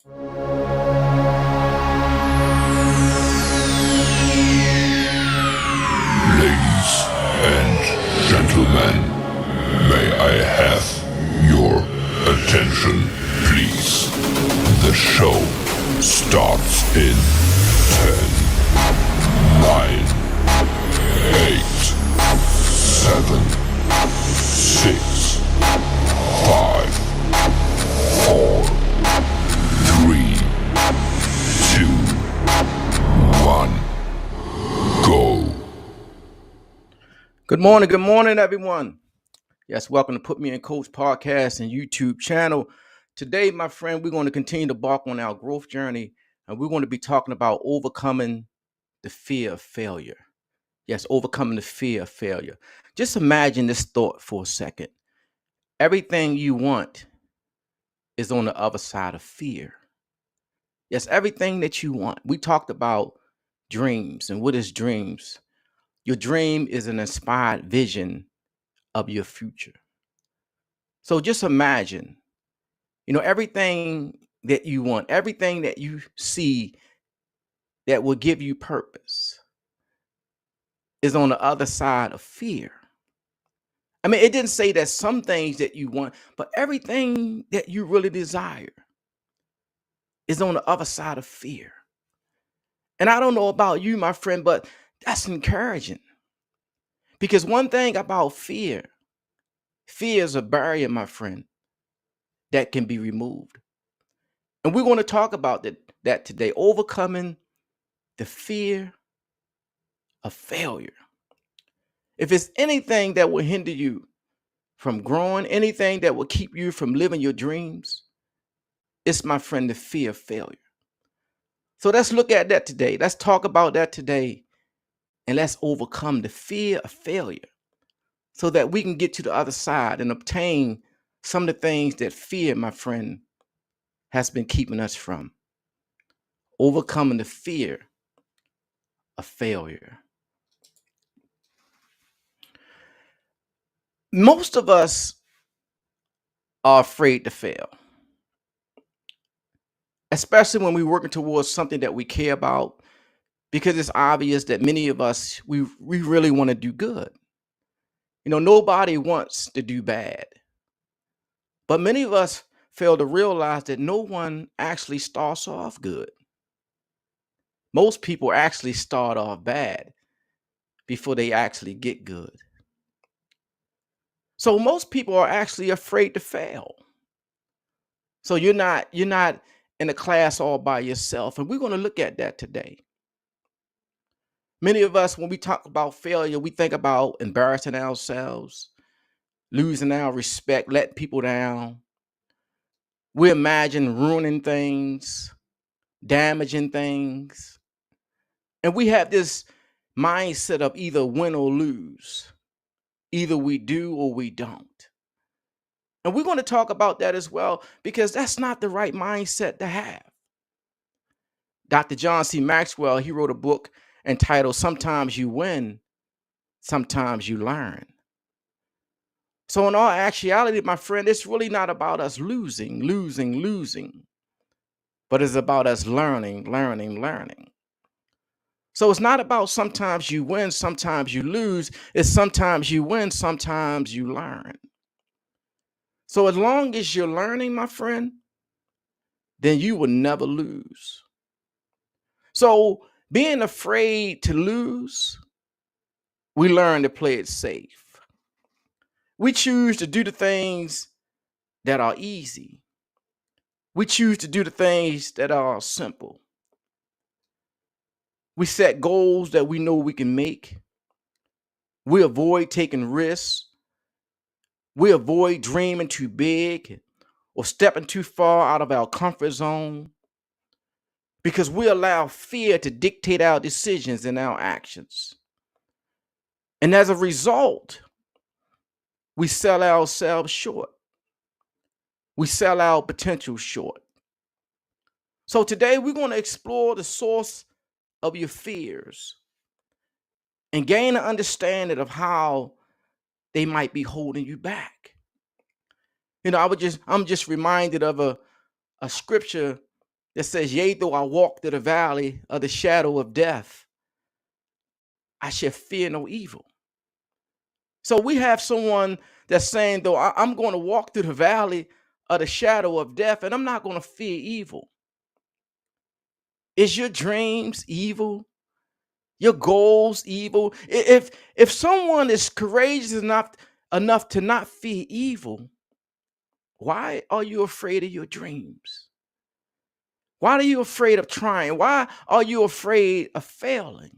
Ladies and gentlemen, may I have your attention, please? The show starts in 10, 9, 8, 7, 6, 5, 4, 3, 2, 1, go. Good morning, everyone. Yes, welcome to Put Me in Coach podcast and YouTube channel. Today, my friend, we're going to continue to embark on our growth journey, and we're going to be talking about overcoming the fear of failure. Yes, overcoming the fear of failure. Just imagine this thought for a second. Everything you want is on the other side of fear. Yes, everything that you want. We talked about dreams, and what is dreams? Your dream is an inspired vision of your future. So just imagine, everything that you want, everything that you see that will give you purpose is on the other side of fear. I mean, it didn't say that some things that you want, but everything that you really desire is on the other side of fear. And I don't know about you, my friend, but that's encouraging. Because one thing about fear is a barrier, my friend, that can be removed. And we're going to talk about that today, overcoming the fear of failure. If it's anything that will hinder you from growing, anything that will keep you from living your dreams, it's, my friend, the fear of failure. So let's look at that today. Let's talk about that today. And let's overcome the fear of failure so that we can get to the other side and obtain some of the things that fear, my friend, has been keeping us from. Overcoming the fear of failure. Most of us are afraid to fail, especially when we're working towards something that we care about, because it's obvious that many of us, we really want to do good. Nobody wants to do bad, but many of us fail to realize that no one actually starts off good. Most people actually start off bad before they actually get good. So most people are actually afraid to fail. So you're not in a class all by yourself, and we're going to look at that today. Many of us, when we talk about failure, we think about embarrassing ourselves, losing our respect, letting people down. We imagine ruining things, damaging things. And we have this mindset of either win or lose. Either we do or we don't. And we're going to talk about that as well, because that's not the right mindset to have. Dr. John C. Maxwell, he wrote a book entitled Sometimes You Win, Sometimes You Learn. So in all actuality, my friend, it's really not about us losing, but it's about us learning. So it's not about sometimes you win, sometimes you lose. It's sometimes you win, sometimes you learn. So as long as you're learning, my friend, then you will never lose. So being afraid to lose, we learn to play it safe. We choose to do the things that are easy. We choose to do the things that are simple. We set goals that we know we can make. We avoid taking risks. We avoid dreaming too big or stepping too far out of our comfort zone, because we allow fear to dictate our decisions and our actions. And as a result, we sell ourselves short. We sell our potential short. So today we're going to explore the source of your fears and gain an understanding of how they might be holding you back. I'm just reminded of a scripture that says, yea, though I walk through the valley of the shadow of death, I shall fear no evil. So we have someone that's saying, though I'm going to walk through the valley of the shadow of death, and I'm not going to fear evil. Is your dreams evil? Your goals evil? If someone is courageous enough to not fear evil, why are you afraid of your dreams? Why are you afraid of trying? Why are you afraid of failing?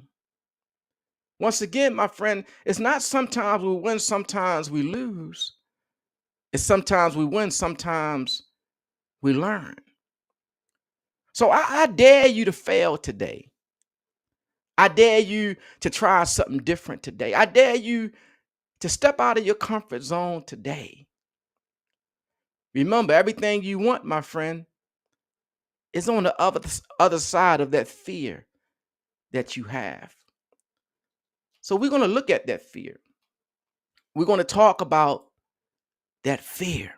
Once again, my friend, it's not sometimes we win, sometimes we lose. It's sometimes we win, sometimes we learn. So I dare you to fail today. I dare you to try something different today. I dare you to step out of your comfort zone today. Remember, everything you want, my friend, is on the other side of that fear that you have. So we're going to look at that fear. We're going to talk about that fear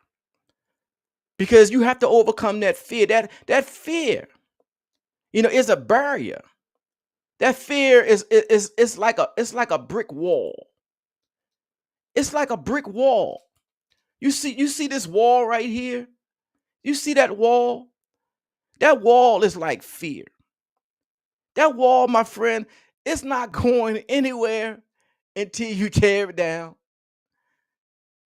because you have to overcome that fear. That fear, is a barrier. That fear is like a brick wall. It's like a brick wall. You see this wall right here? You see that wall? That wall is like fear. That wall, my friend, it's not going anywhere until you tear it down.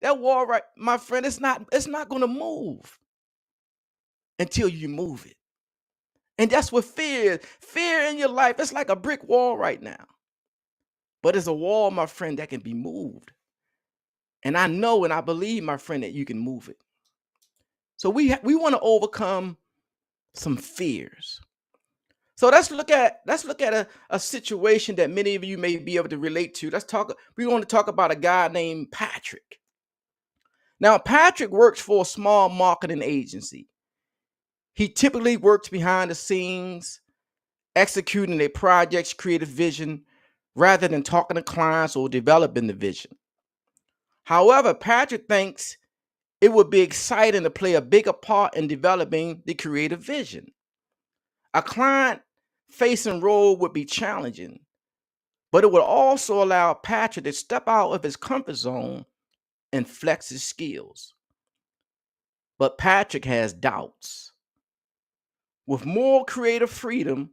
That wall, right, my friend, it's not going to move until you move it. And that's what fear is. Fear in your life, it's like a brick wall right now. But it's a wall, my friend, that can be moved. And I know and I believe, my friend, that you can move it. So we want to overcome some fears. So let's look at a situation that many of you may be able to relate to. We want to talk about a guy named Patrick. Now, Patrick works for a small marketing agency. He typically works behind the scenes, executing a project's creative vision rather than talking to clients or developing the vision. However, Patrick thinks it would be exciting to play a bigger part in developing the creative vision. A client-facing role would be challenging, but it would also allow Patrick to step out of his comfort zone and flex his skills. But Patrick has doubts. With more creative freedom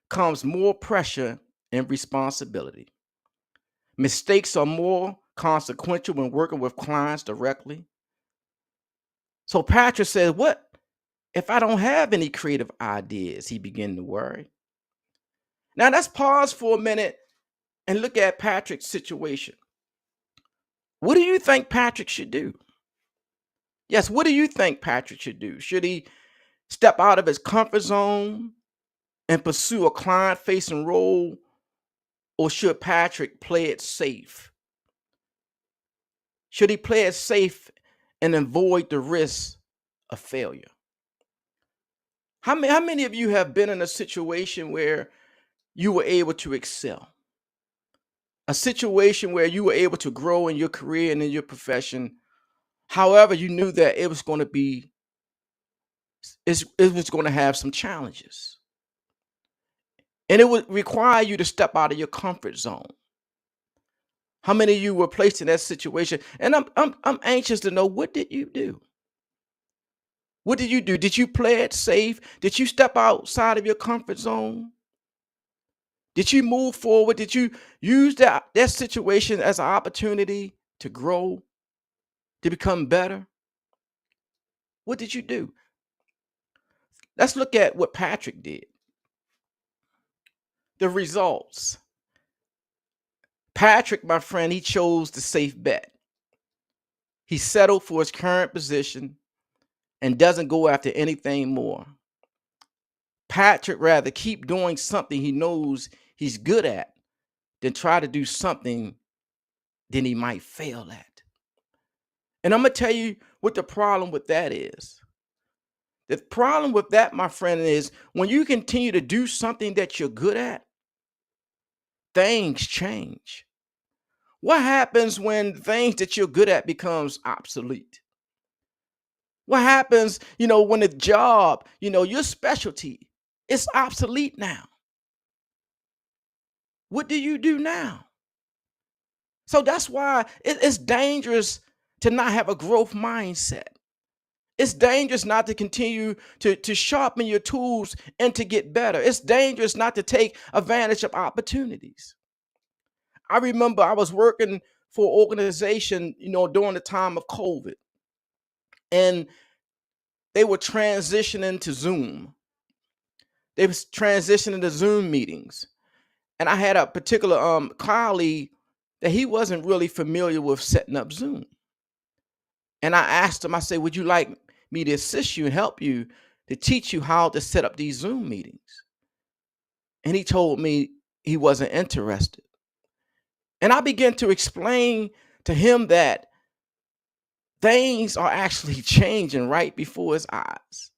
comes more pressure and responsibility. Mistakes are more consequential when working with clients directly. So Patrick says, what if I don't have any creative ideas? He began to worry. Now let's pause for a minute and look at Patrick's situation. What do you think Patrick should do? Yes, what do you think Patrick should do? Should he step out of his comfort zone and pursue a client-facing role, or should Patrick play it safe? Should he play it safe and avoid the risk of failure? How many of you have been in a situation where you were able to excel? A situation where you were able to grow in your career and in your profession. However, you knew that it was going to have some challenges. And it would require you to step out of your comfort zone. How many of you were placed in that situation? And I'm anxious to know, what did you do? What did you do? Did you play it safe? Did you step outside of your comfort zone? Did you move forward? Did you use that situation as an opportunity to grow, to become better? What did you do? Let's look at what Patrick did. The results. Patrick, my friend, he chose the safe bet. He settled for his current position and doesn't go after anything more. Patrick rather keep doing something he knows he's good at than try to do something that he might fail at. And I'm going to tell you what the problem with that is. The problem with that, my friend, is when you continue to do something that you're good at, things change. What happens when things that you're good at becomes obsolete? What happens, when the job, your specialty, is obsolete now? What do you do now? So that's why it's dangerous to not have a growth mindset. It's dangerous not to continue to sharpen your tools and to get better. It's dangerous not to take advantage of opportunities. I remember I was working for an organization, during the time of COVID, and they were transitioning to Zoom. They was transitioning to Zoom meetings. And I had a particular colleague that he wasn't really familiar with setting up Zoom. And I asked him, I said, would you like me to assist you and help you to teach you how to set up these Zoom meetings? And he told me he wasn't interested. And I began to explain to him that things are actually changing right before his eyes.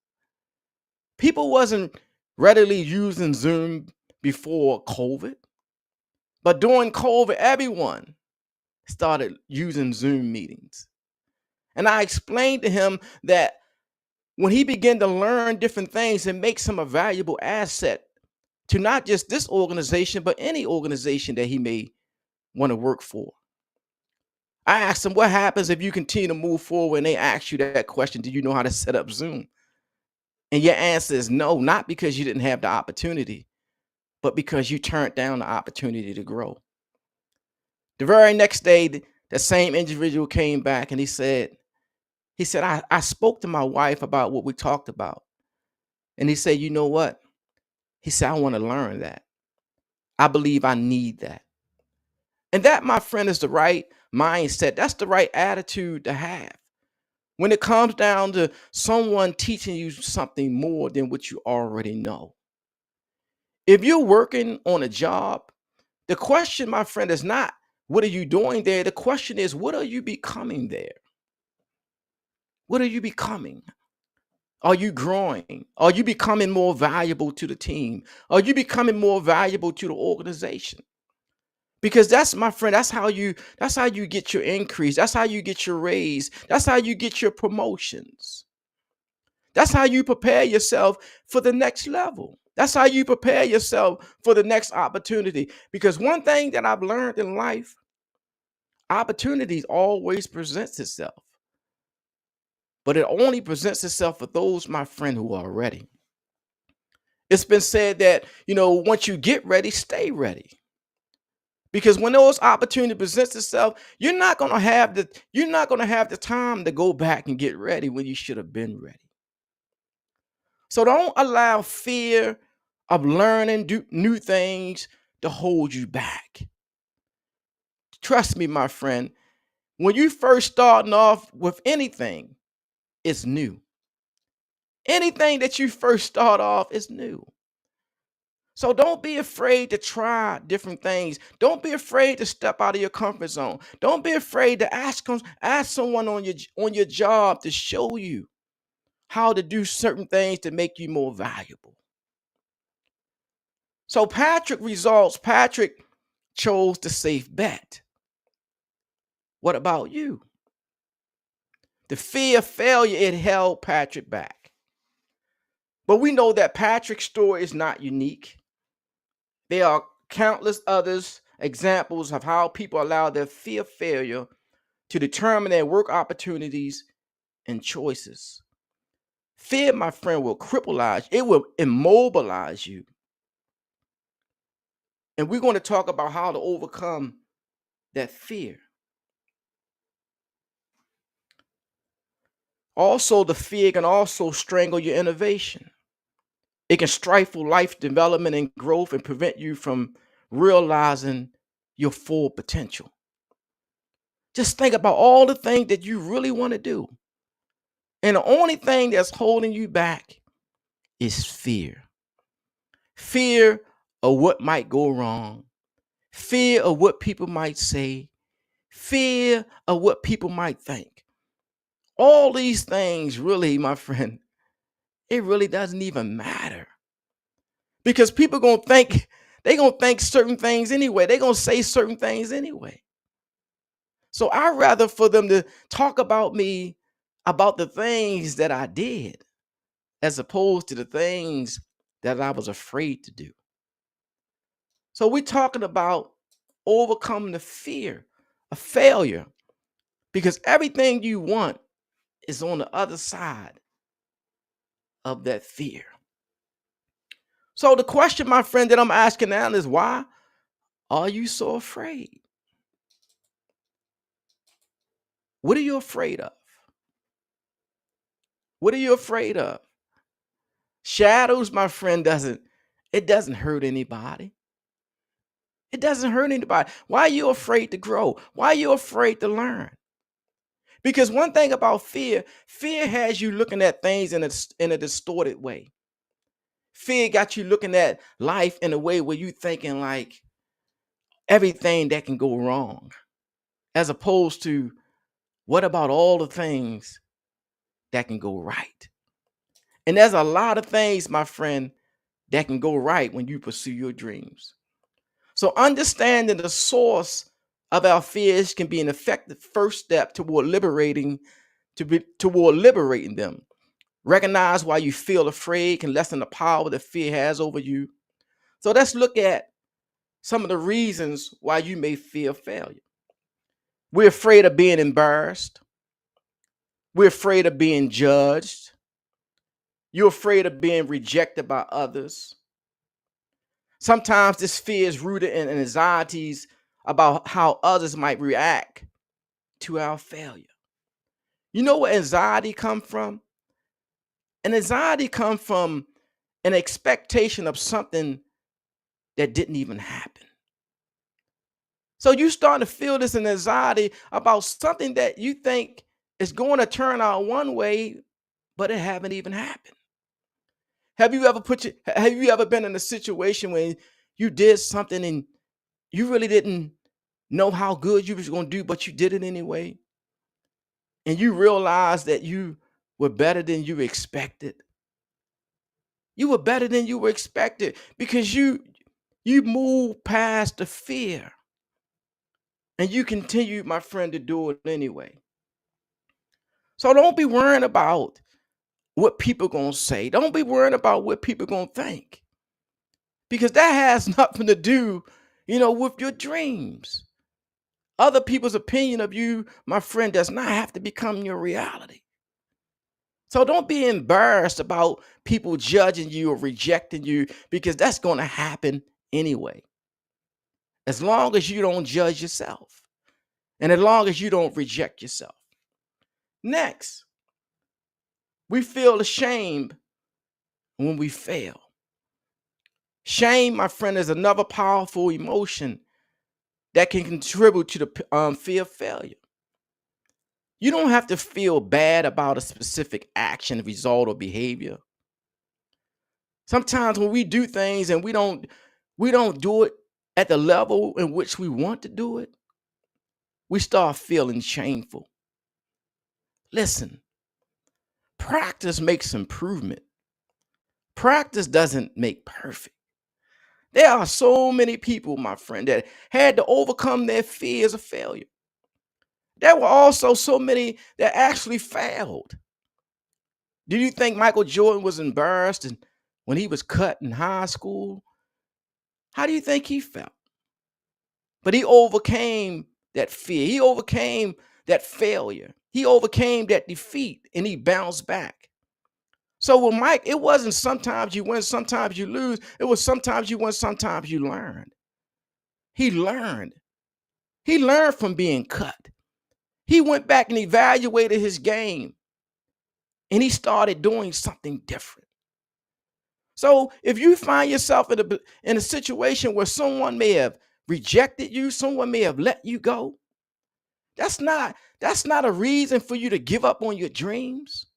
People wasn't readily using Zoom before COVID, but during COVID, everyone started using Zoom meetings. And I explained to him that when he began to learn different things, it makes him a valuable asset to not just this organization, but any organization that he may want to work for. I asked him, what happens if you continue to move forward and they ask you that question, do you know how to set up Zoom? And your answer is no, not because you didn't have the opportunity, but because you turned down the opportunity to grow. The very next day, the same individual came back and he said, I spoke to my wife about what we talked about. And he said, you know what? He said, I want to learn that. I believe I need that. And that, my friend, is the right mindset. That's the right attitude to have. When it comes down to someone teaching you something more than what you already know. If you're working on a job, the question, my friend, is not, what are you doing there? The question is, what are you becoming there? What are you becoming? Are you growing? Are you becoming more valuable to the team? Are you becoming more valuable to the organization? Because that's, my friend, that's how you get your increase. That's how you get your raise. That's how you get your promotions. That's how you prepare yourself for the next level. That's how you prepare yourself for the next opportunity. Because one thing that I've learned in life, opportunities always presents itself. But it only presents itself for those, my friend, who are ready. It's been said that, once you get ready, stay ready. Because when those opportunity presents itself, you're not going to have the time to go back and get ready when you should have been ready. So don't allow fear of learning new things to hold you back. Trust me, my friend, when you first starting off with anything, it's new. Anything that you first start off is new. So don't be afraid to try different things. Don't be afraid to step out of your comfort zone. Don't be afraid to ask someone on your job to show you how to do certain things to make you more valuable. So Patrick chose the safe bet. What about you? The fear of failure, it held Patrick back. But we know that Patrick's story is not unique. There are countless others examples of how people allow their fear of failure to determine their work opportunities and choices. Fear, my friend, will crippleize, it will immobilize you. And we're going to talk about how to overcome that fear. Also, the fear can also strangle your innovation. It can stifle life development and growth and prevent you from realizing your full potential. Just think about all the things that you really want to do. And the only thing that's holding you back is fear. Fear of what might go wrong. Fear of what people might say. Fear of what people might think. All these things really, my friend, it really doesn't even matter. Because people they're going to think certain things anyway. They're going to say certain things anyway. So I'd rather for them to talk about me about the things that I did as opposed to the things that I was afraid to do. So we're talking about overcoming the fear of failure because everything you want is on the other side of that fear. So the question, my friend, that I'm asking now is why are you so afraid? What are you afraid of? What are you afraid of? Shadows, my friend, doesn't hurt anybody. It doesn't hurt anybody. Why are you afraid to grow? Why are you afraid to learn? Because one thing about fear has you looking at things in a distorted way. Fear got you looking at life in a way where you thinking like everything that can go wrong, as opposed to what about all the things that can go right? And there's a lot of things, my friend, that can go right when you pursue your dreams. So understanding the source of our fears can be an effective first step toward liberating them. Recognize why you feel afraid can lessen the power that fear has over you. So let's look at some of the reasons why you may fear failure. We're afraid of being embarrassed. We're afraid of being judged. You're afraid of being rejected by others. Sometimes this fear is rooted in anxieties about how others might react to our failure. You know where anxiety comes from? And anxiety comes from an expectation of something that didn't even happen. So you start to feel this anxiety about something that you think is going to turn out one way, but it haven't even happened. Have you ever been in a situation when you did something and you really didn't know how good you was going to do, but you did it anyway? And you realized that you were better than you expected. You were better than you were expected because you moved past the fear and you continued, my friend, to do it anyway. So don't be worrying about what people gonna say. Don't be worrying about what people gonna think. Because that has nothing to do, with your dreams. Other people's opinion of you, my friend, does not have to become your reality. So don't be embarrassed about people judging you or rejecting you because that's going to happen anyway. As long as you don't judge yourself and as long as you don't reject yourself. Next, we feel ashamed when we fail. Shame, my friend, is another powerful emotion that can contribute to the fear of failure. You don't have to feel bad about a specific action, result, or behavior. Sometimes when we do things and we don't do it at the level in which we want to do it, we start feeling shameful. Listen, practice makes improvement. Practice doesn't make perfect. There are so many people, my friend, that had to overcome their fears of failure. There were also so many that actually failed. Do you think Michael Jordan was embarrassed when he was cut in high school? How do you think he felt? But he overcame that fear. He overcame that failure. He overcame that defeat and he bounced back. So with Mike, it wasn't sometimes you win, sometimes you lose. It was sometimes you win, sometimes you learned. He learned. He learned from being cut. He went back and evaluated his game and he started doing something different. So if you find yourself in a situation where someone may have rejected you, someone may have let you go, that's not a reason for you to give up on your dreams.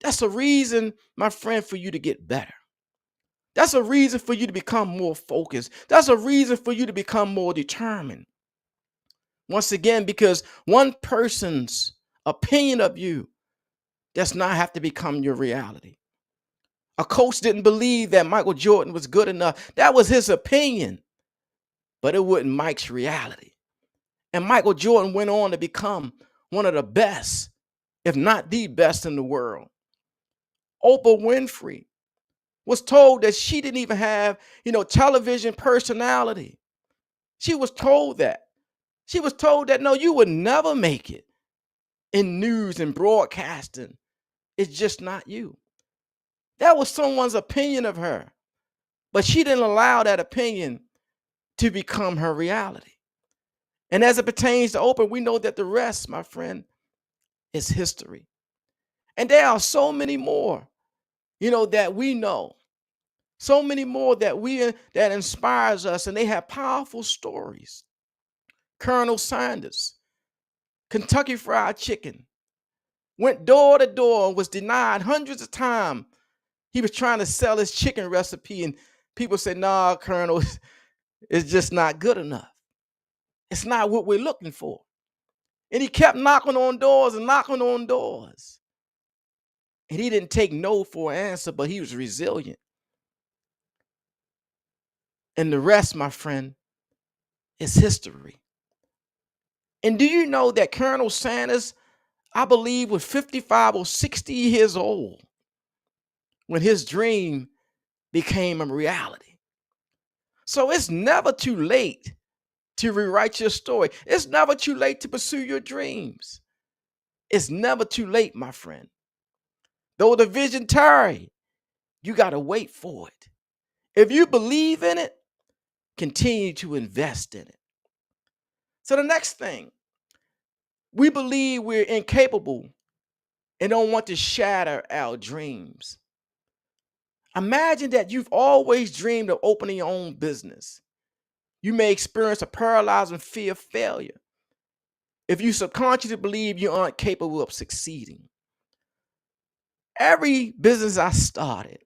That's a reason, my friend, for you to get better. That's a reason for you to become more focused. That's a reason for you to become more determined. Once again, because one person's opinion of you does not have to become your reality. A coach didn't believe that Michael Jordan was good enough. That was his opinion, but it wasn't Mike's reality. And Michael Jordan went on to become one of the best if not the best in the world. Oprah Winfrey was told that she didn't even have, television personality. She was told that. She was told that no, you would never make it in news and broadcasting. It's just not you. That was someone's opinion of her. But she didn't allow that opinion to become her reality. And as it pertains to Oprah, we know that the rest, my friend, is history. And there are so many more, that we know. So many more that inspires us, and they have powerful stories. Colonel Sanders, Kentucky Fried Chicken, went door to door and was denied hundreds of times. He was trying to sell his chicken recipe, and people said, "Nah, Colonel, it's just not good enough. It's not what we're looking for." And he kept knocking on doors and knocking on doors. And he didn't take no for an answer, but he was resilient. And the rest, my friend, is history. And do you know that Colonel Sanders, I believe, was 55 or 60 years old when his dream became a reality? So it's never too late to rewrite your story. It's never too late to pursue your dreams. It's never too late, my friend. Though the vision tarry, you got to wait for it. If you believe in it, continue to invest in it. So the next thing, we believe we're incapable and don't want to shatter our dreams. Imagine that you've always dreamed of opening your own business. You may experience a paralyzing fear of failure if you subconsciously believe you aren't capable of succeeding. Every business I started,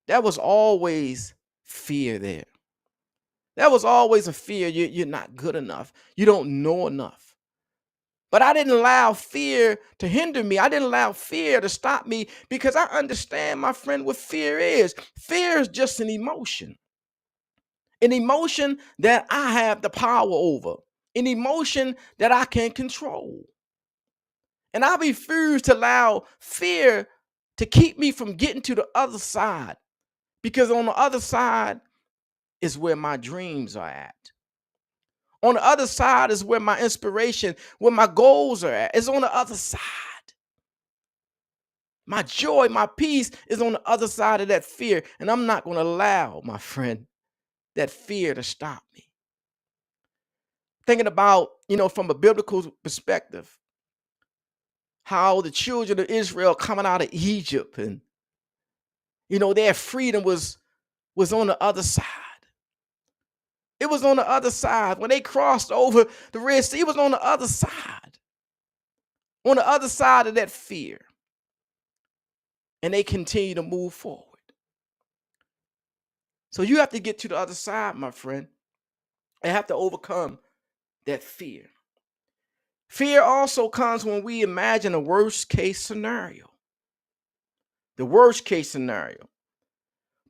there was always fear there. There was always a fear you're not good enough. You don't know enough. But I didn't allow fear to hinder me. I didn't allow fear to stop me because I understand, my friend, what fear is. Fear is just an emotion that I have the power over, an emotion that I can control. And I refuse to allow fear to keep me from getting to the other side, because on the other side is where my dreams are at. On the other side is where my inspiration, where my goals are at. It's on the other side. My joy, my peace is on the other side of that fear. And I'm not going to allow, my friend, that fear to stop me. Thinking about, from a biblical perspective, how the children of Israel coming out of Egypt, and, their freedom was on the other side. It was on the other side. When they crossed over the Red Sea, it was on the other side. On the other side of that fear. And they continue to move forward. So you have to get to the other side, my friend, and have to overcome that fear. Fear also comes when we imagine a worst case scenario. The worst case scenario.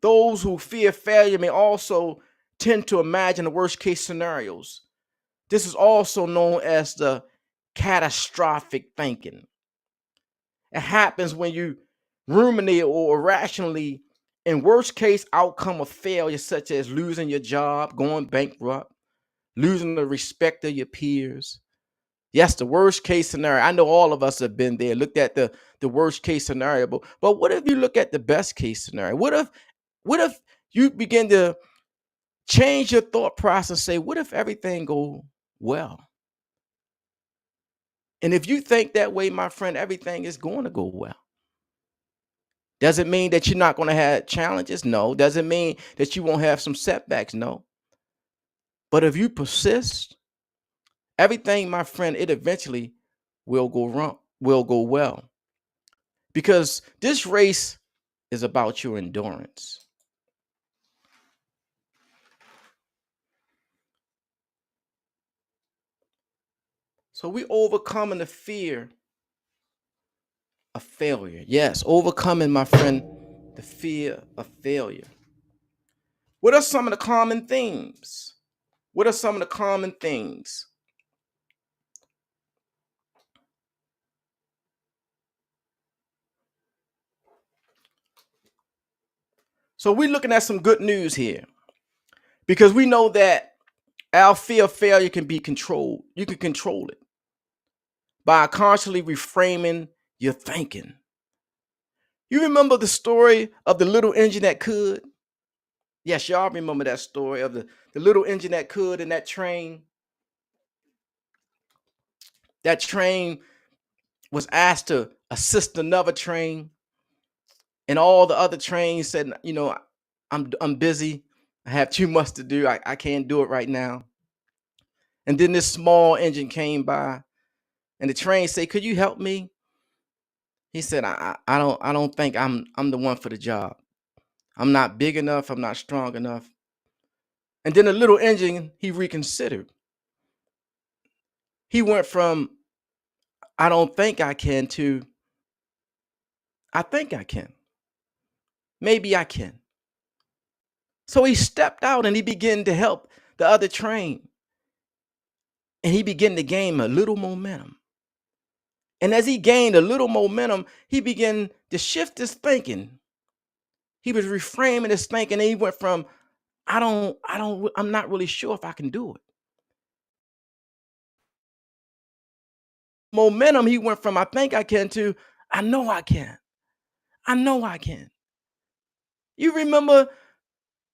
Those who fear failure may also tend to imagine the worst case scenarios. This is also known as the catastrophic thinking. It happens when you ruminate or irrationally in worst case outcome of failure, such as losing your job, going bankrupt, losing the respect of your peers. Yes, the worst case scenario. I know all of us have been there, looked at the worst case scenario. But what if you look at the best case scenario? What if you begin to change your thought process and say, what if everything go well? And if you think that way, my friend, everything is going to go well. Does it mean that you're not going to have challenges? No. Does it mean that you won't have some setbacks? No. But if you persist, everything, my friend, it eventually will go wrong, will go well. Because this race is about your endurance. So we overcoming the fear of failure. Yes, overcoming, my friend, the fear of failure. What are some of the common themes? What are some of the common things? So we're looking at some good news here because we know that our fear of failure can be controlled. You can control it by constantly reframing your thinking. You remember the story of the little engine that could? Yes, y'all remember that story of the little engine that could in that train. That train was asked to assist another train, and all the other trains said, I'm busy. I have too much to do. I can't do it right now. And then this small engine came by, and the train said, "Could you help me?" He said, I don't think I'm the one for the job. I'm not big enough. I'm not strong enough." And then the little engine, he reconsidered. He went from "I don't think I can" to "I think I can. Maybe I can." So he stepped out and he began to help the other train. And he began to gain a little momentum. And as he gained a little momentum, he began to shift his thinking. He was reframing his thinking. And he went from I'm not really sure if I can do it. Momentum, he went from "I think I can" to "I know I can. I know I can." You remember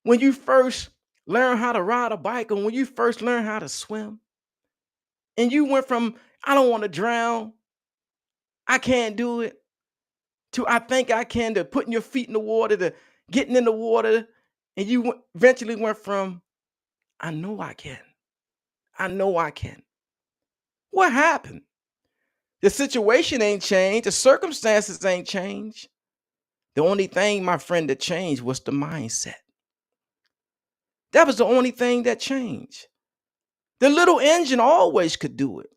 when you first learned how to ride a bike, or when you first learned how to swim, and you went from "I don't want to drown, I can't do it," to "I think I can," to putting your feet in the water, to getting in the water, and you eventually went from "I know I can. I know I can." What happened? The situation ain't changed. The circumstances ain't changed. The only thing, my friend, that changed was the mindset. That was the only thing that changed. The little engine always could do it.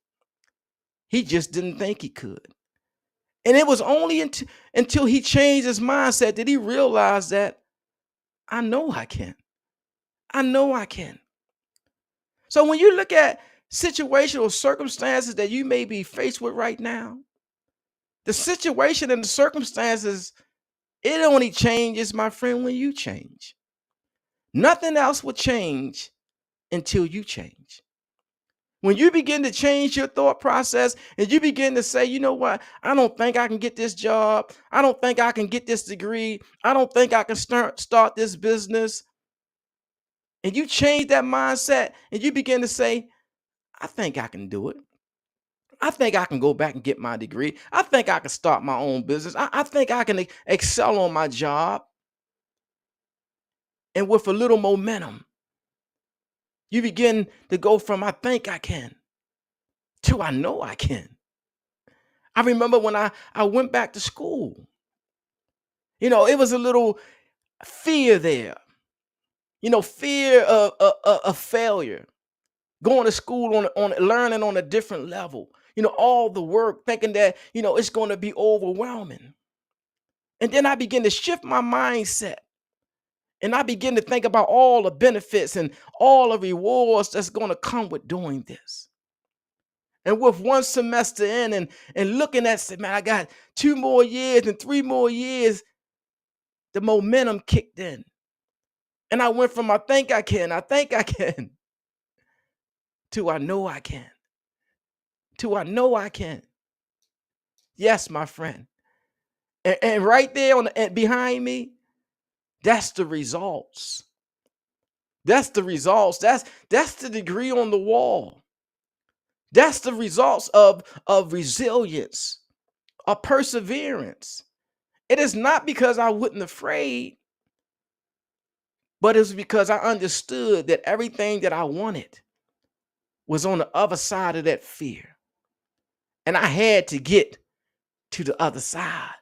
He just didn't think he could. And it was only until he changed his mindset that he realized that "I know I can. I know I can." So when you look at situational circumstances that you may be faced with right now, the situation and the circumstances, it only changes, my friend, when you change. Nothing else will change until you change. When you begin to change your thought process and you begin to say, "You know what? I don't think I can get this job. I don't think I can get this degree. I don't think I can start this business." And you change that mindset and you begin to say, "I think I can do it. I think I can go back and get my degree. I think I can start my own business. I think I can excel on my job." And with a little momentum, you begin to go from "I think I can" to "I know I can." I remember when I went back to school, it was a little fear there, fear of failure, going to school on learning on a different level, all the work, thinking that, it's going to be overwhelming. And then I begin to shift my mindset. And I begin to think about all the benefits and all the rewards that's going to come with doing this. And with one semester in and looking at, say, "Man, I got 2 more years and 3 more years," the momentum kicked in. And I went from I think I can, to "I know I can," to "I know I can." Yes, my friend. And right there and behind me, that's the results. That's the results. That's the degree on the wall. That's the results of resilience, of perseverance. It is not because I wasn't afraid, but it's because I understood that everything that I wanted was on the other side of that fear. And I had to get to the other side.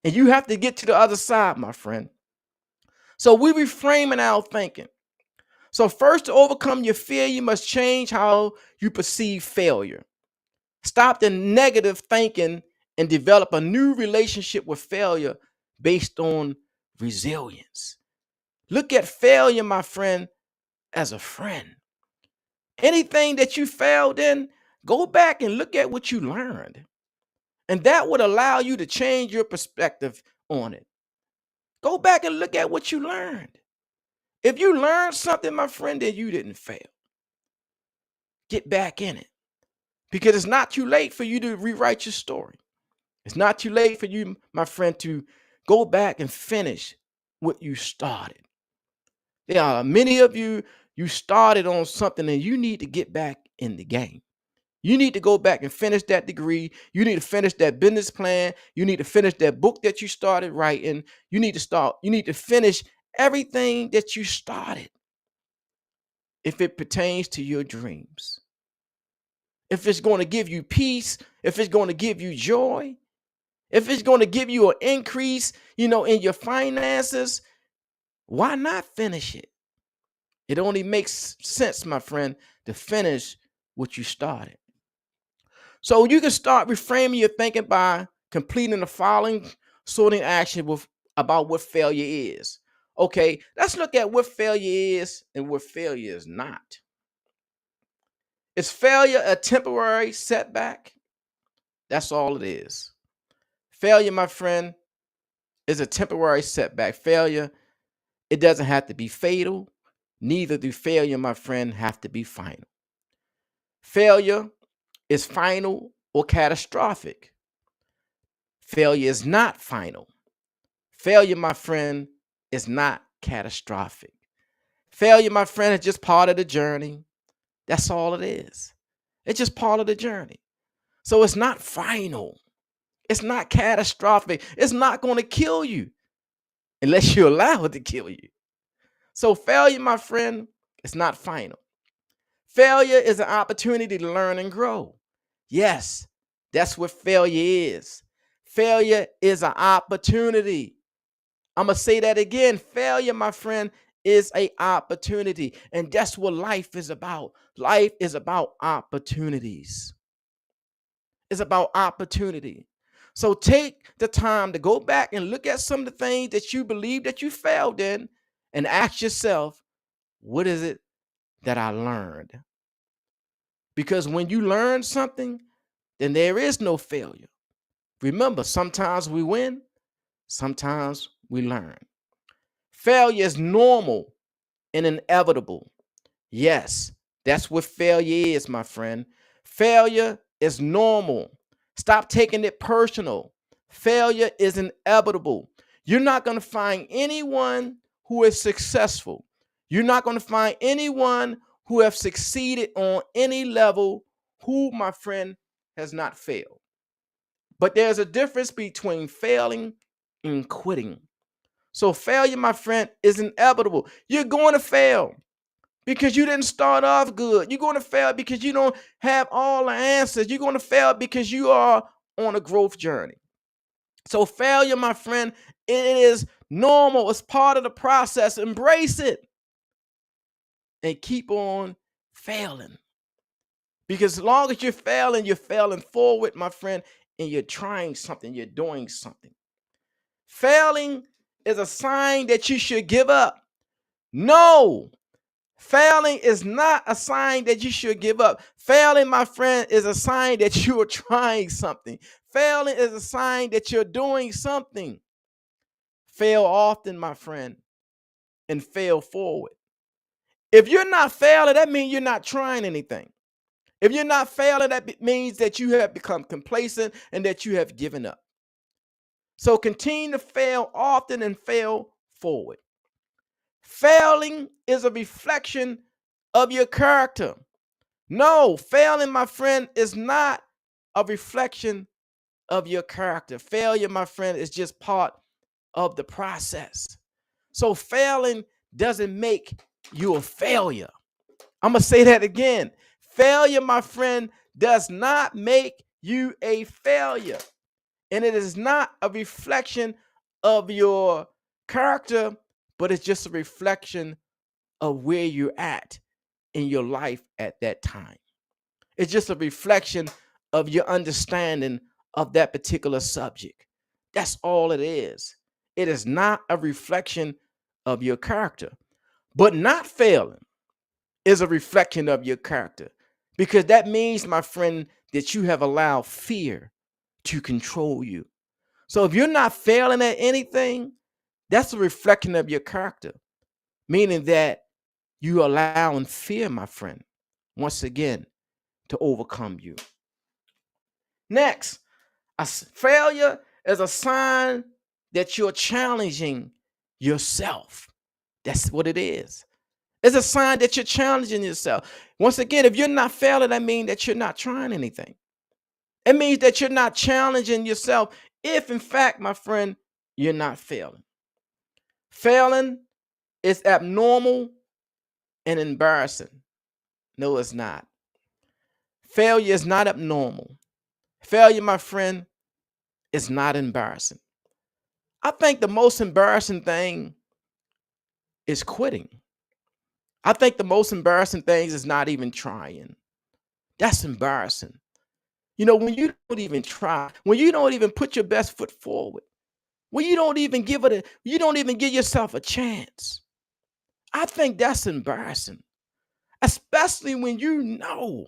And you have to get to the other side, my friend. So we reframing our thinking. So first, to overcome your fear, you must change how you perceive failure. Stop the negative thinking and develop a new relationship with failure based on resilience. Look at failure, my friend, as a friend. Anything that you failed in, go back and look at what you learned. And that would allow you to change your perspective on it. Go back and look at what you learned. If you learned something, my friend, then you didn't fail. Get back in it because it's not too late for you to rewrite your story. It's not too late for you, my friend, to go back and finish what you started. There are many of you, you started on something and you need to get back in the game. You need to go back and finish that degree. You need to finish that business plan. You need to finish that book that you started writing. You need to finish everything that you started if it pertains to your dreams. If it's going to give you peace, if it's going to give you joy, if it's going to give you an increase, in your finances, why not finish it? It only makes sense, my friend, to finish what you started. So you can start reframing your thinking by completing the following sorting action about what failure is. Okay, let's look at what failure is and what failure is not. Is failure a temporary setback? That's all it is. Failure, my friend, is a temporary setback. Failure, it doesn't have to be fatal. Neither do failure, my friend, have to be final. Failure is final or catastrophic. Failure is not final. Failure, my friend, is not catastrophic. Failure, my friend, is just part of the journey. That's all it is. It's just part of the journey. So it's not final. It's not catastrophic. It's not going to kill you unless you allow it to kill you. So failure, my friend, is not final. Failure is an opportunity to learn and grow. Yes, that's what failure is. Failure is an opportunity. I'm going to say that again. Failure, my friend, is an opportunity. And that's what life is about. Life is about opportunities. It's about opportunity. So take the time to go back and look at some of the things that you believe that you failed in and ask yourself, what is it that I learned? Because when you learn something, then there is no failure. Remember, sometimes we win, sometimes we learn. Failure is normal and inevitable. Yes, that's what failure is, my friend. Failure is normal. Stop taking it personal. Failure is inevitable. You're not going to find anyone who is successful. You're not going to find anyone who have succeeded on any level who, my friend, has not failed. But there's a difference between failing and quitting. So failure, my friend, is inevitable. You're going to fail because you didn't start off good. You're going to fail because you don't have all the answers. You're going to fail because you are on a growth journey. So failure, my friend, it is normal. It's part of the process. Embrace it and keep on failing. Because as long as you're failing forward, my friend, and you're trying something, you're doing something. Failing is a sign that you should give up. No, failing is not a sign that you should give up. Failing, my friend, is a sign that you are trying something. Failing is a sign that you're doing something. Fail often, my friend, and fail forward. If you're not failing, that means you're not trying anything. If you're not failing, that means that you have become complacent and that you have given up. So continue to fail often and fail forward. Failing is a reflection of your character. No, failing, my friend, is not a reflection of your character. Failure, my friend, is just part of the process. So failing doesn't make you a failure. I'm going to say that again. Failure, my friend, does not make you a failure. And it is not a reflection of your character, but it's just a reflection of where you're at in your life at that time. It's just a reflection of your understanding of that particular subject. That's all it is. It is not a reflection of your character. But not failing is a reflection of your character, because that means, my friend, that you have allowed fear to control you. So if you're not failing at anything, That's a reflection of your character, meaning that you allowing fear, my friend, once again, to overcome you. Next, failure is a sign that you're challenging yourself. That's what it is. It's a sign that you're challenging yourself. Once again, if you're not failing, that means that you're not trying anything. It means that you're not challenging yourself if, in fact, my friend, you're not failing. Failing is abnormal and embarrassing. No, it's not. Failure is not abnormal. Failure, my friend, is not embarrassing. I think the most embarrassing thing is quitting. I think the most embarrassing thing is not even trying. That's embarrassing. When you don't even try, when you don't even put your best foot forward, when you don't even you don't even give yourself a chance. I think that's embarrassing, especially when you know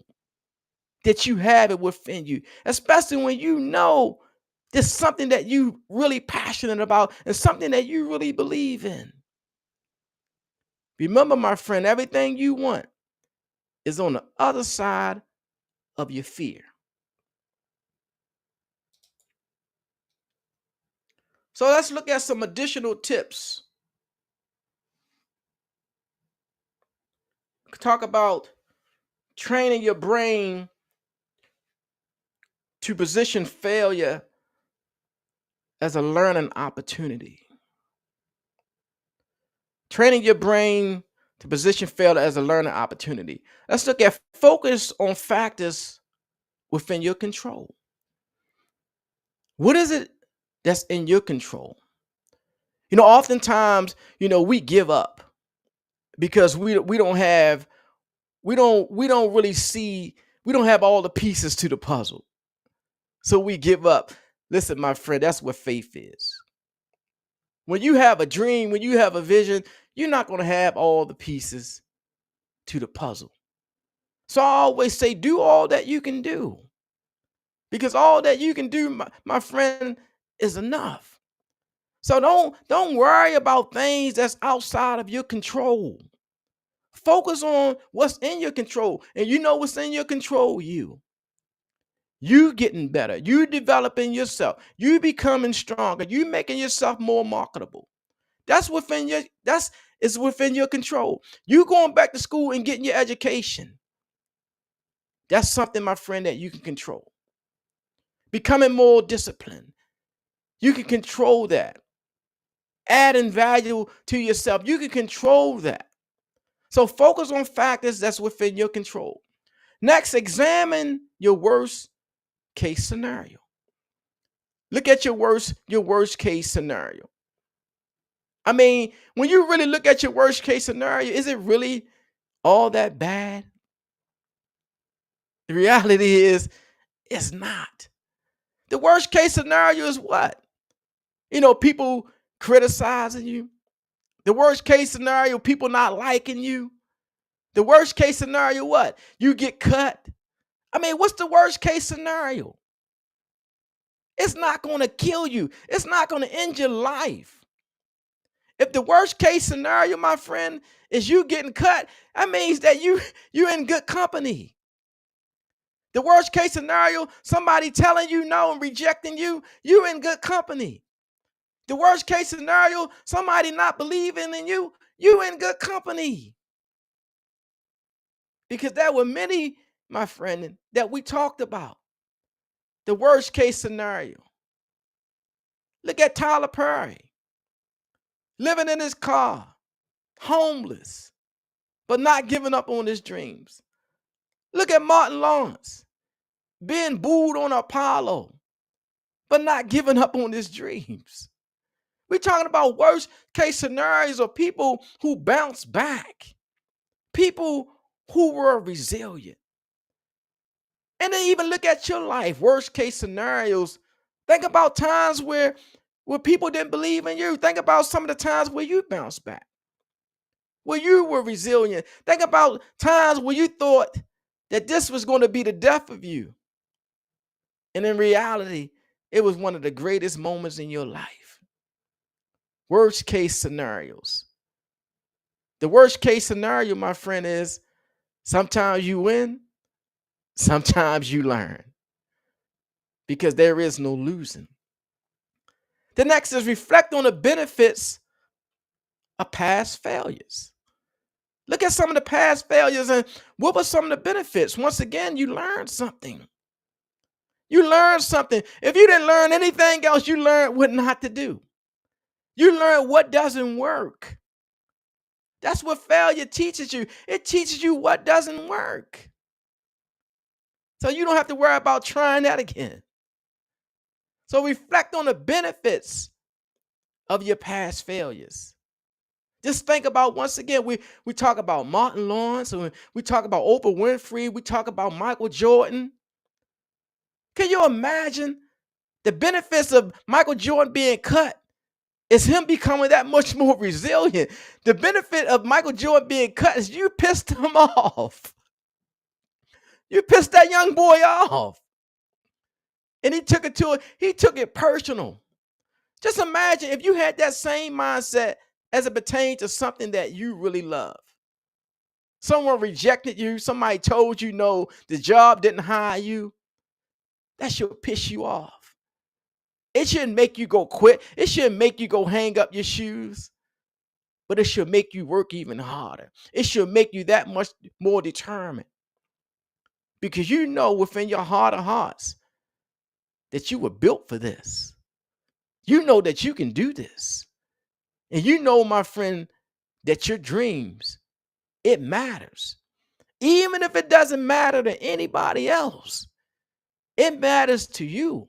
that you have it within you, especially when you know there's something that you really passionate about and something that you really believe in. Remember, my friend, everything you want is on the other side of your fear. So let's look at some additional tips. Talk about training your brain to position failure as a learning opportunity. Training your brain to position failure as a learning opportunity. Let's look at focus on factors within your control. What is it that's in your control? Oftentimes, we give up because we don't really see, we don't have all the pieces to the puzzle. So we give up. Listen, my friend, that's what faith is. When you have a dream, when you have a vision, you're not going to have all the pieces to the puzzle. So I always say, do all that you can do. Because all that you can do, my friend, is enough. So don't worry about things that's outside of your control. Focus on what's in your control. And you know what's in your control? You getting better. You developing yourself. You becoming stronger. You making yourself more marketable. That's is within your control. You going back to school and getting your education. That's something, my friend, that you can control. Becoming more disciplined. You can control that. Adding value to yourself. You can control that. So focus on factors that's within your control. Next, examine your worst case scenario. Look at your worst case scenario. I mean, when you really look at your worst case scenario, is it really all that bad? The reality is, it's not. The worst case scenario is what? People criticizing you. The worst case scenario, people not liking you. The worst case scenario, what? You get cut. I mean, what's the worst case scenario? It's not going to kill you. It's not going to end your life. If the worst case scenario, my friend, is you getting cut, that means that you're in good company. The worst case scenario, somebody telling you no and rejecting you, you're in good company. The worst case scenario, somebody not believing in you, you're in good company. Because there were many, my friend, that we talked about. The worst case scenario. Look at Tyler Perry, living in his car, homeless, but not giving up on his dreams. Look at Martin Lawrence, being booed on Apollo, but not giving up on his dreams. We're talking about worst case scenarios of people who bounce back, people who were resilient. And then even look at your life, worst case scenarios. Think about times where people didn't believe in you. Think about some of the times where you bounced back, where you were resilient. Think about times where you thought that this was going to be the death of you. And in reality, it was one of the greatest moments in your life. worst case scenarios. The worst case scenario, my friend, is sometimes you win, sometimes you learn, because there is no losing. The next is reflect on the benefits of past failures. Look at some of the past failures and what were some of the benefits? Once again, you learned something. You learned something. If you didn't learn anything else, you learned what not to do. You learn what doesn't work. That's what failure teaches you. It teaches you what doesn't work. So you don't have to worry about trying that again. So reflect on the benefits of your past failures. Just think about, once again, we talk about Martin Lawrence, and we talk about Oprah Winfrey, we talk about Michael Jordan. Can you imagine the benefits of Michael Jordan being cut? Is him becoming that much more resilient. The benefit of Michael Jordan being cut is you pissed him off. You pissed that young boy off. And he took it personal. Just imagine if you had that same mindset as it pertains to something that you really love. Someone rejected you, somebody told you no, the job didn't hire you. That should piss you off. It shouldn't make you go quit. It shouldn't make you go hang up your shoes. But it should make you work even harder. It should make you that much more determined. Because you know within your heart of hearts that you were built for this. You know that you can do this. And you know, my friend, that your dreams, it matters. Even if it doesn't matter to anybody else, it matters to you.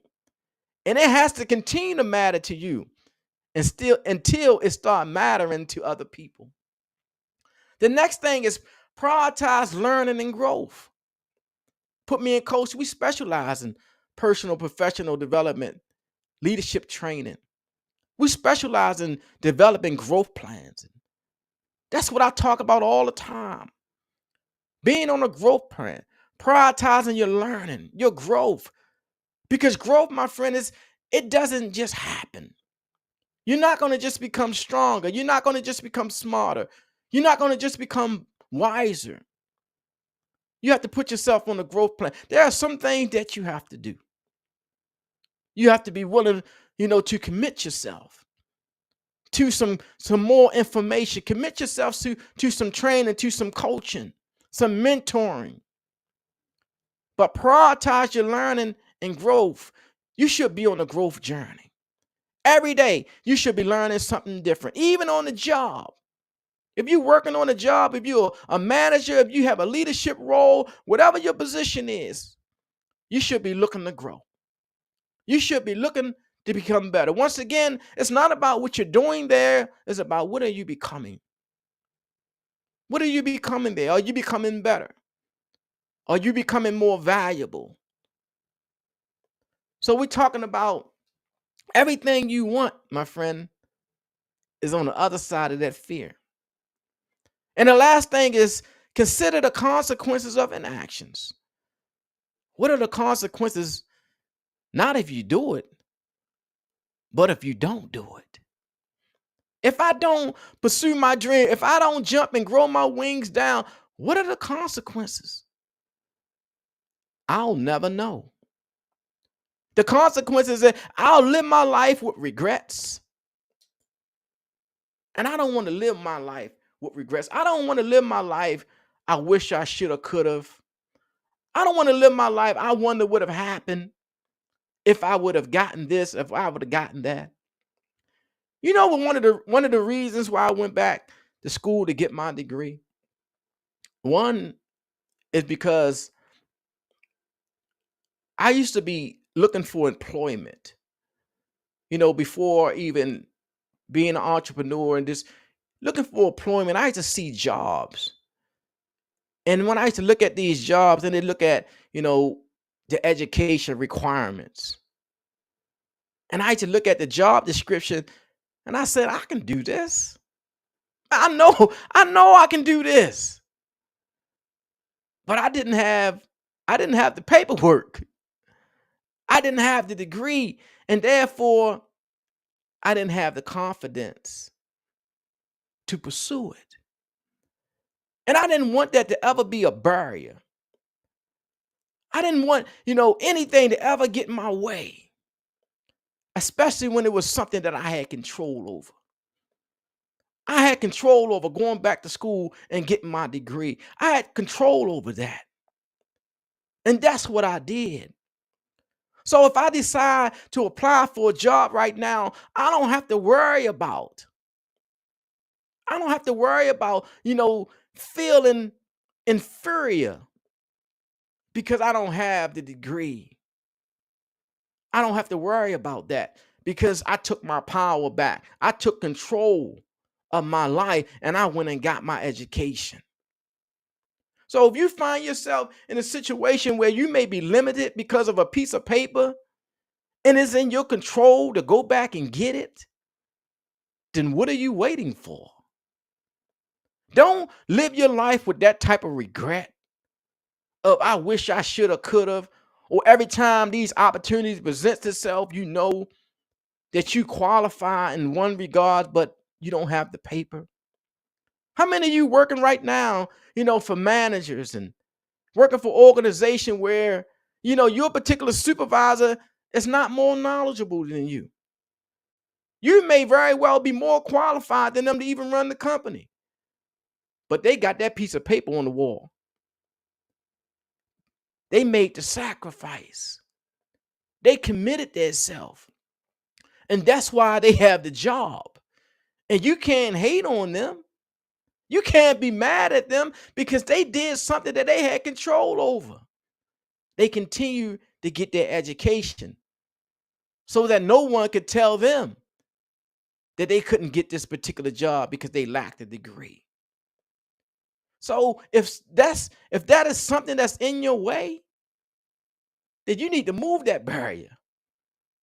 And it has to continue to matter to you and still until it starts mattering to other people. The next thing is prioritize learning and growth. Put me in coach. We specialize in personal professional development, leadership training. We specialize in developing growth plans. That's what I talk about all the time. Being on a growth plan, prioritizing your learning, your growth. Because growth, my friend, it doesn't just happen. You're not going to just become stronger. You're not going to just become smarter. You're not going to just become wiser. You have to put yourself on a growth plan. There are some things that you have to do. You have to be willing, to commit yourself to some more information. Commit yourself to some training, to some coaching, some mentoring. But prioritize your learning and growth. You should be on a growth journey. Every day, you should be learning something different, even on the job. If you're working on a job, if you're a manager, if you have a leadership role, whatever your position is, you should be looking to grow. You should be looking to become better. Once again, it's not about what you're doing there. It's about what are you becoming? What are you becoming there? Are you becoming better? Are you becoming more valuable? So we're talking about everything you want, my friend, is on the other side of that fear. And the last thing is consider the consequences of inactions. What are the consequences? Not if you do it, but if you don't do it. If I don't pursue my dream, if I don't jump and grow my wings down, what are the consequences? I'll never know. The consequences is I'll live my life with regrets. And I don't want to live my life with regrets. I don't want to live my life, I wish I should have, could have. I don't want to live my life, I wonder what would have happened if I would have gotten this, if I would have gotten that. You know what one of the reasons why I went back to school to get my degree? One is because I used to be looking for employment, before even being an entrepreneur and just looking for employment. I used to see jobs. And when I used to look at these jobs and then look at, the education requirements, and I used to look at the job description and I said, I can do this. I know I can do this. But I didn't have the paperwork. I didn't have the degree. And therefore, I didn't have the confidence to pursue it. And I didn't want that to ever be a barrier. I didn't want, anything to ever get in my way, especially when it was something that I had control over. I had control over going back to school and getting my degree. I had control over that. And that's what I did. So if I decide to apply for a job right now, I don't have to worry about, feeling inferior because I don't have the degree. I don't have to worry about that because I took my power back. I took control of my life and I went and got my education. So if you find yourself in a situation where you may be limited because of a piece of paper and it's in your control to go back and get it, then what are you waiting for? Don't live your life with that type of regret of I wish I should have, could have, or every time these opportunities presents itself, you know that you qualify in one regard, but you don't have the paper. How many of you working right now, for managers and working for organization where, your particular supervisor is not more knowledgeable than you? You may very well be more qualified than them to even run the company, but they got that piece of paper on the wall. They made the sacrifice. They committed themselves. And that's why they have the job. And you can't hate on them. You can't be mad at them because they did something that they had control over. They continue to get their education so that no one could tell them that they couldn't get this particular job because they lacked a degree. So if that is something that's in your way, then you need to move that barrier.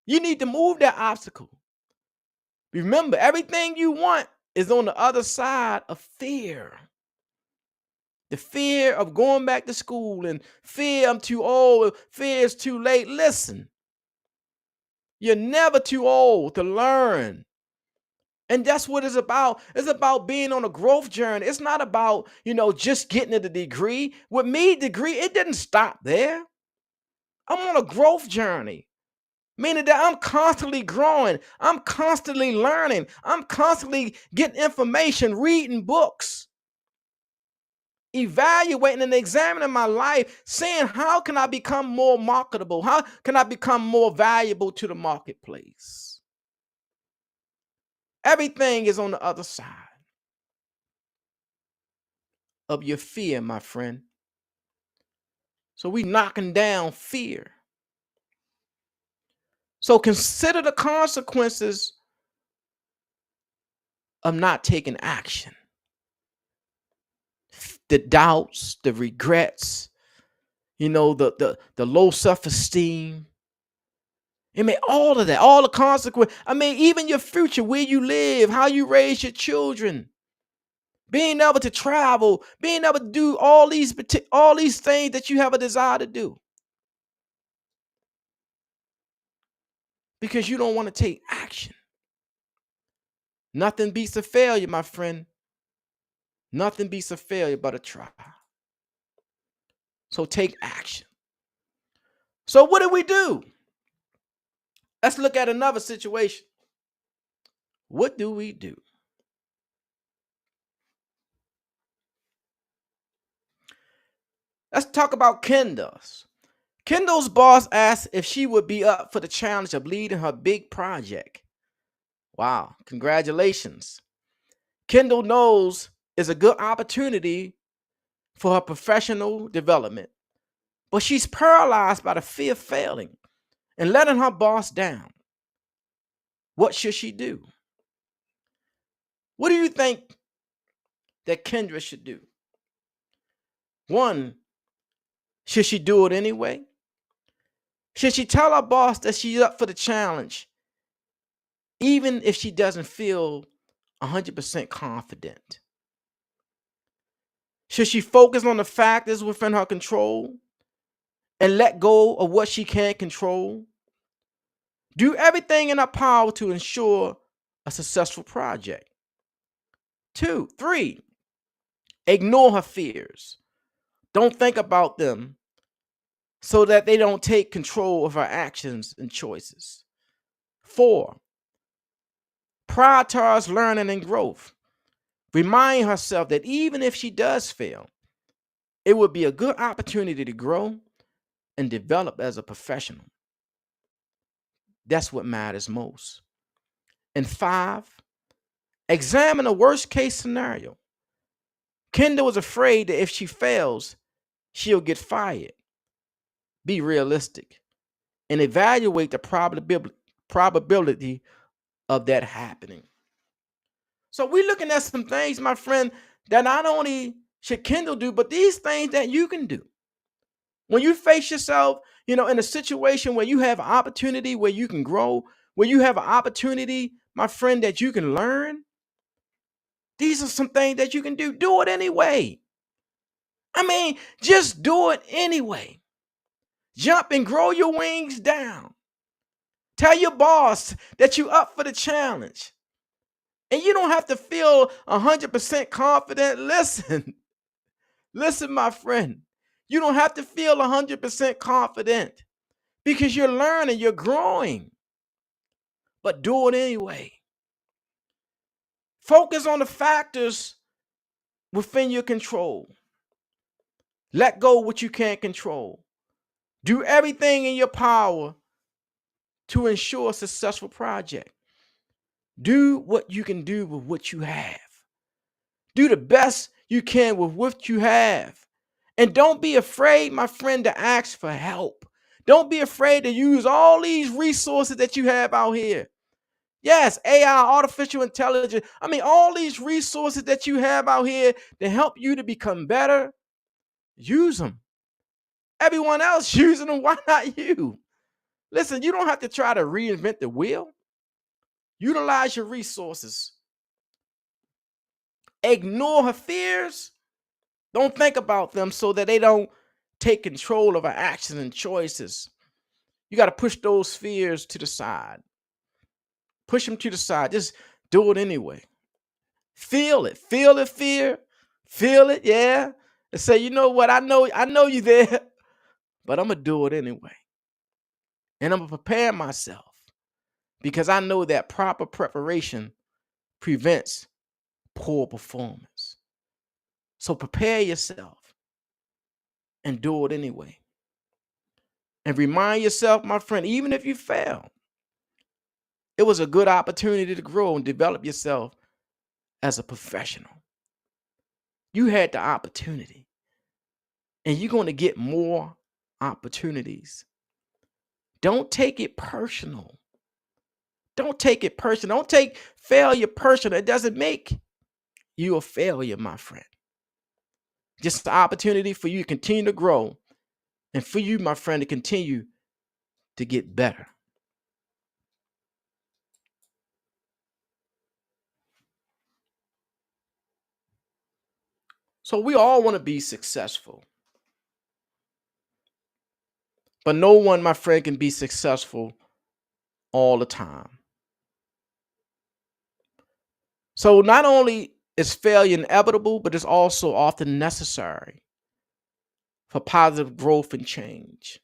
You need to move that obstacle. Remember, everything you want is on the other side of fear. The fear of going back to school and fear I'm too old, fear it's too late. Listen, you're never too old to learn. And that's what it's about. It's about being on a growth journey. It's not about, just getting a degree. With me, degree, it didn't stop there. I'm on a growth journey, meaning that I'm constantly growing. I'm constantly learning. I'm constantly getting information, reading books, evaluating and examining my life, saying, how can I become more marketable? How can I become more valuable to the marketplace? Everything is on the other side of your fear, my friend. So we knocking down fear. So consider the consequences of not taking action. The doubts, the regrets, the low self-esteem. All of that, all the consequences. Even your future, where you live, how you raise your children, being able to travel, being able to do all these things that you have a desire to do. Because you don't want to take action. Nothing beats a failure, my friend. Nothing beats a failure but a try. So take action. So what do we do? Let's look at another situation. What do we do? Let's talk about Kendall's. Kendall's boss asked if she would be up for the challenge of leading her big project. Wow, congratulations. Kendall knows it's a good opportunity for her professional development, but she's paralyzed by the fear of failing and letting her boss down. What should she do? What do you think that Kendra should do? One, should she do it anyway? Should she tell her boss that she's up for the challenge, even if she doesn't feel 100% confident? Should she focus on the factors within her control and let go of what she can't control? Do everything in her power to ensure a successful project. 3, ignore her fears. Don't think about them so that they don't take control of her actions and choices. 4, prioritize learning and growth. Remind herself that even if she does fail, it would be a good opportunity to grow and develop as a professional. That's what matters most. And 5, examine a worst case scenario. Kendall is afraid that if she fails, she'll get fired. Be realistic and evaluate the probability of that happening. So we're looking at some things, my friend, that not only should Kendall do, but these things that you can do. When you face yourself, in a situation where you have an opportunity where you can grow, where you have an opportunity, my friend, that you can learn, these are some things that you can do. Do it anyway. Just do it anyway. Jump and grow your wings down. Tell your boss that you're up for the challenge. And you don't have to feel 100% confident. Listen, my friend. You don't have to feel 100% confident because you're learning, you're growing. But do it anyway. Focus on the factors within your control. Let go of what you can't control. Do everything in your power to ensure a successful project. Do what you can do with what you have. Do the best you can with what you have. And don't be afraid, my friend, to ask for help. Don't be afraid to use all these resources that you have out here. Yes, AI, artificial intelligence. All these resources that you have out here to help you to become better, use them. Everyone else using them, why not you? Listen, you don't have to try to reinvent the wheel. Utilize your resources. Ignore her fears. Don't think about them so that they don't take control of our actions and choices. You got to push those fears to the side. Push them to the side. Just do it anyway. Feel it. Feel the fear. Feel it, yeah. And say, you know what? I know you there, but I'm going to do it anyway. And I'm going to prepare myself because I know that proper preparation prevents poor performance. So prepare yourself and do it anyway. And remind yourself, my friend, even if you fail, it was a good opportunity to grow and develop yourself as a professional. You had the opportunity, and you're going to get more opportunities. Don't take it personal. Don't take it personal. Don't take failure personal. It doesn't make you a failure, my friend. Just an opportunity for you to continue to grow and for you, my friend, to continue to get better. So we all want to be successful. But no one, my friend, can be successful all the time. So not only is failure inevitable, but it's also often necessary for positive growth and change.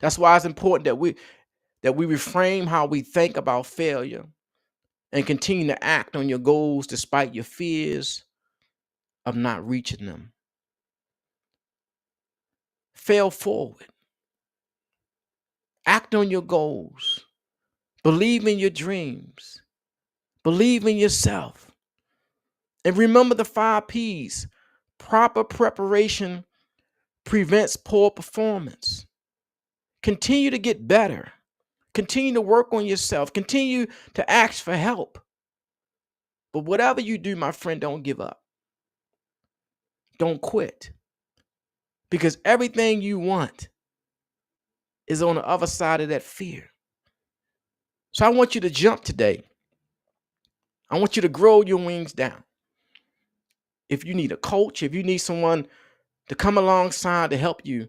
That's why it's important that we reframe how we think about failure and continue to act on your goals despite your fears of not reaching them. Fail forward. Act on your goals. Believe in your dreams. Believe in yourself. And remember the 5 P's. Proper preparation prevents poor performance. Continue to get better. Continue to work on yourself. Continue to ask for help. But whatever you do, my friend, don't give up. Don't quit. Because everything you want is on the other side of that fear. So I want you to jump today. I want you to grow your wings down. If you need a coach, if you need someone to come alongside to help you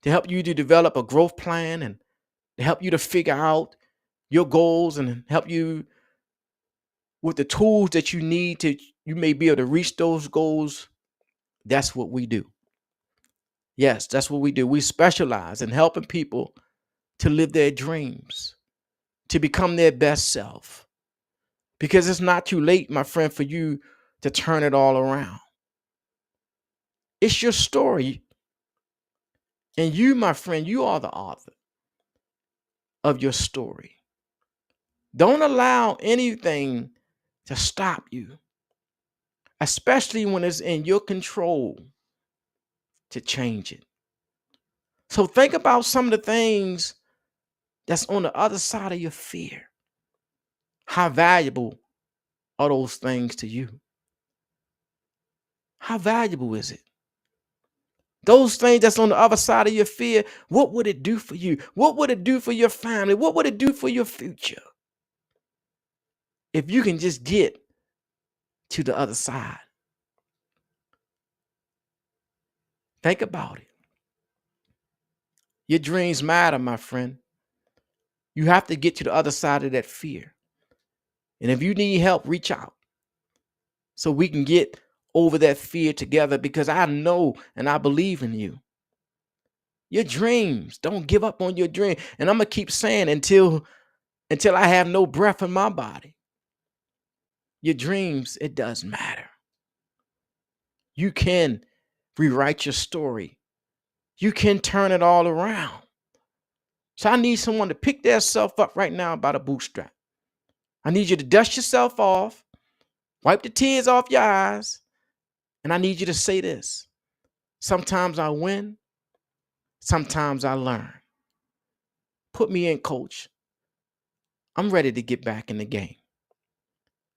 to develop a growth plan and to help you to figure out your goals and help you with the tools that you need to you may be able to reach those goals. That's what we do. Yes, that's what we do. We specialize in helping people to live their dreams, to become their best self. Because it's not too late, my friend, for you to turn it all around. It's your story. And you, my friend, you are the author of your story. Don't allow anything to stop you, especially when it's in your control to change it. So think about some of the things that's on the other side of your fear. How valuable are those things to you? How valuable is it? Those things that's on the other side of your fear, what would it do for you? What would it do for your family? What would it do for your future? If you can just get to the other side. Think about it. Your dreams matter, my friend. You have to get to the other side of that fear. And if you need help, reach out so we can get over that fear together, because I know and I believe in you. Your dreams, don't give up on your dream. And I'm going to keep saying until I have no breath in my body. Your dreams, it does matter. You can rewrite your story. You can turn it all around. So I need someone to pick their self up right now by the bootstrap. I need you to dust yourself off, wipe the tears off your eyes, and I need you to say this. Sometimes I win, sometimes I learn. Put me in, coach. I'm ready to get back in the game.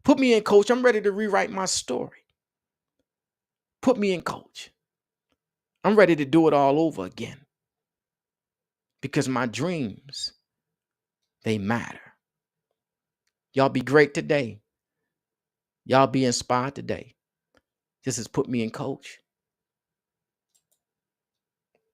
Put me in, coach. I'm ready to rewrite my story. Put me in, coach. I'm ready to do it all over again. Because my dreams, they matter. Y'all be great today. Y'all be inspired today. This is Put Me in, Coach.